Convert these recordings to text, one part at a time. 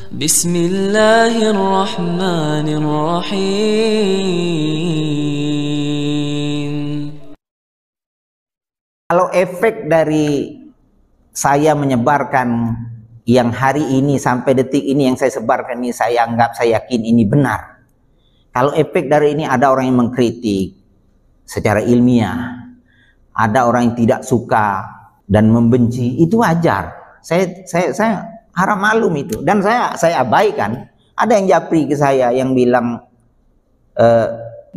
Bismillahirrahmanirrahim. Kalau efek dari saya menyebarkan yang hari ini sampai detik ini yang saya sebarkan ini, saya anggap, saya yakin ini benar. Kalau efek dari ini, ada orang yang mengkritik secara ilmiah, ada orang yang tidak suka dan membenci, itu wajar. Saya haram malum itu, dan saya abaikan. Ada yang japri ke saya yang bilang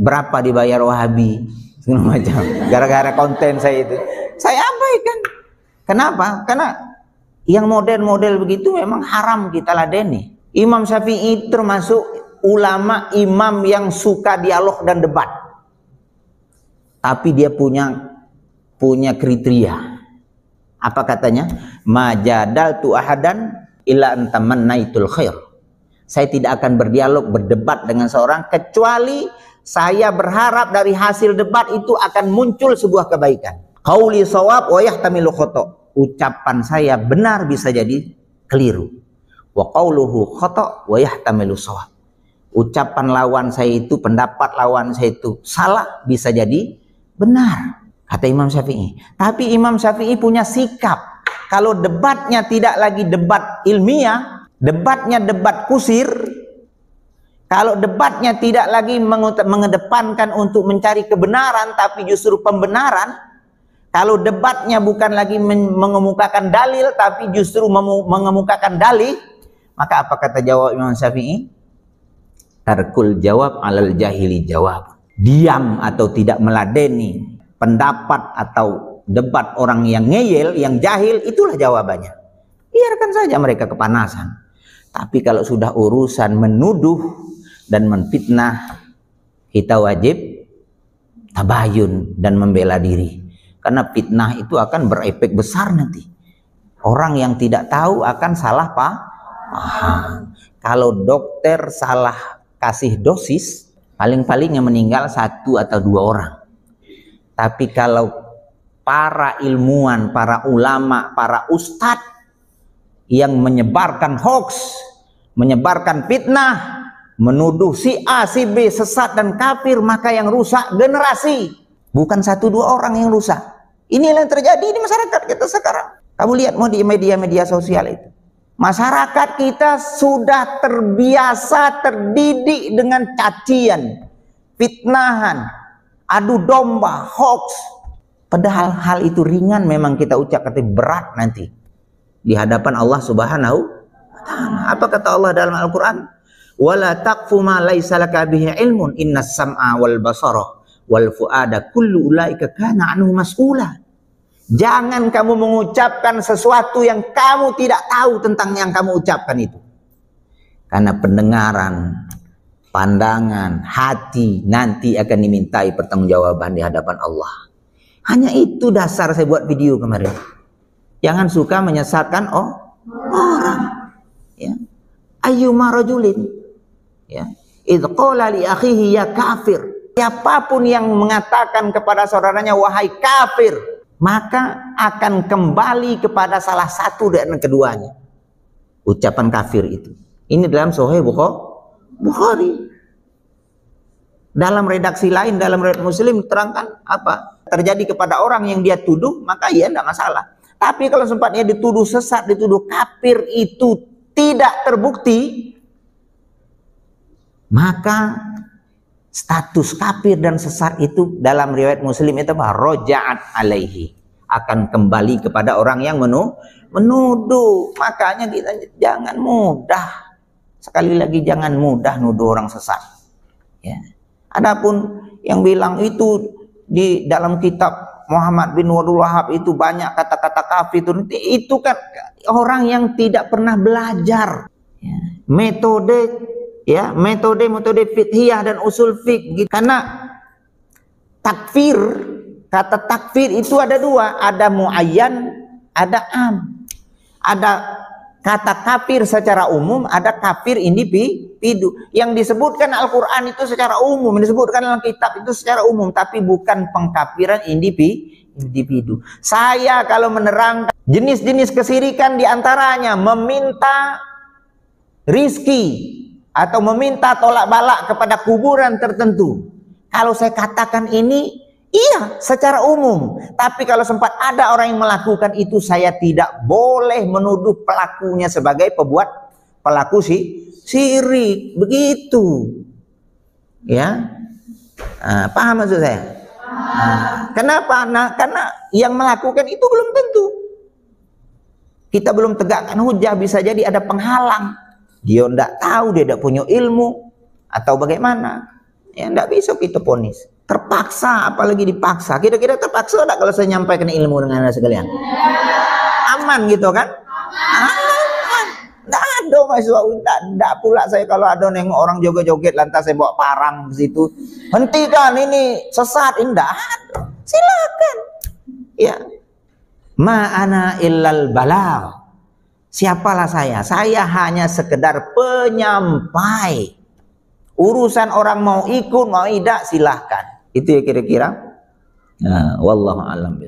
berapa dibayar Wahabi segala macam gara-gara konten saya itu. Saya abaikan. Kenapa? Karena yang model-model begitu memang haram kita ladeni. Imam Syafi'i termasuk ulama imam yang suka dialog dan debat. Tapi dia punya kriteria. Apa katanya? Majadaltu ahadan illa antamannaitul khair. Saya tidak akan berdialog, berdebat dengan seorang kecuali saya berharap dari hasil debat itu akan muncul sebuah kebaikan. Qauli shawab wa yahtamilu khata'. Ucapan saya benar bisa jadi keliru. Wa qauluhu khata' wa yahtamilu shawab. Ucapan lawan saya itu, pendapat lawan saya itu salah, bisa jadi benar, kata Imam Syafi'i. Tapi Imam Syafi'i punya sikap. Kalau debatnya tidak lagi debat ilmiah, debatnya debat kusir. Kalau debatnya tidak lagi mengedepankan untuk mencari kebenaran, tapi justru pembenaran. Kalau debatnya bukan lagi mengemukakan dalil, tapi justru mengemukakan dalih, maka apa kata jawab Imam Syafi'i? Tarkul jawab alal jahili jawab. Diam atau tidak meladeni pendapat atau debat orang yang ngeyel, yang jahil, itulah jawabannya. Biarkan saja mereka kepanasan. Tapi kalau sudah urusan menuduh dan menfitnah, kita wajib tabayun dan membela diri. Karena fitnah itu akan berefek besar nanti. Orang yang tidak tahu akan salah paham. Kalau dokter salah kasih dosis, paling-paling yang meninggal 1 atau 2 orang. Tapi kalau para ilmuwan, para ulama, para ustadz yang menyebarkan hoax, menyebarkan fitnah, menuduh si A, si B sesat dan kafir, maka yang rusak generasi. Bukan 1-2 orang yang rusak. Inilah yang terjadi di masyarakat kita sekarang. Kamu lihat mau di media-media sosial itu. Masyarakat kita sudah terbiasa, terdidik dengan cacian, fitnahan, adu domba, hoax. Padahal hal itu ringan memang kita ucap, tapi berat nanti di hadapan Allah Subhanahu wa ta'ala. Apa kata Allah dalam Al-Qur'an? Wala taqfu ma laisa laka bihi ilmun innas sam'a wal basara wal fuada kullu ulaika kana anhu mas'ula. Jangan kamu mengucapkan sesuatu yang kamu tidak tahu tentang yang kamu ucapkan itu. Karena pendengaran, pandangan, hati nanti akan dimintai pertanggungjawaban di hadapan Allah. Hanya itu dasar saya buat video kemarin. Jangan suka menyesatkan orang. Ya. Ayyuma rajulin, ya, idh qala li akhihi ya kafir. Siapapun yang mengatakan kepada saudaranya wahai kafir, maka akan kembali kepada salah satu dan keduanya. Ucapan kafir itu. Ini dalam Sahih Bukhari. Dalam redaksi lain, dalam riwayat Muslim terangkan apa? Terjadi kepada orang yang dia tuduh, maka ya tidak masalah. Tapi kalau sempatnya dituduh sesat, dituduh kafir, itu tidak terbukti, maka status kafir dan sesat itu dalam riwayat Muslim itu apa? Roja'at alaihi, akan kembali kepada orang yang menuduh. Makanya kita jangan mudah, sekali lagi jangan mudah nuduh orang sesat. Ya. Adapun yang bilang itu di dalam kitab Muhammad bin Abdul Wahab itu banyak kata-kata kafir itu kan orang yang tidak pernah belajar. Ya. Metode fiqhiyah dan usul fiqh. Karena takfir, kata takfir itu ada 2, ada muayyan, ada am. Ada kata kafir secara umum, ada kafir individu. Yang disebutkan Al-Quran itu secara umum, yang disebutkan dalam kitab itu secara umum, tapi bukan pengkafiran individu. Saya kalau menerangkan jenis-jenis kesirikan diantaranya meminta rizki atau meminta tolak balak kepada kuburan tertentu. Kalau saya katakan ini, iya secara umum. Tapi kalau sempat ada orang yang melakukan itu, saya tidak boleh menuduh pelakunya sebagai pelaku syirik. Begitu. Ya, paham maksud saya? Kenapa? Karena yang melakukan itu belum tentu. Kita belum tegakkan hujah, bisa jadi ada penghalang. Dia tidak tahu, dia tidak punya ilmu, atau bagaimana. Ya, tidak bisa kita ponis. Terpaksa, apalagi dipaksa. Kira-kira terpaksa tidak kalau saya nyampaikan ilmu dengan anda sekalian? Aman gitu kan? Aman. Tidak ada mahasiswa. Tidak pula saya kalau ada nengok orang joget-joget lantas saya bawa parang ke situ. Hentikan, ini sesat. Tidak ada. Silakan. Ya. Ma'ana illal balagh. Siapalah saya? Saya hanya sekedar penyampai. Urusan orang mau ikut, mau tidak, silahkan. Itu ya kira-kira. Wallahu a'lam.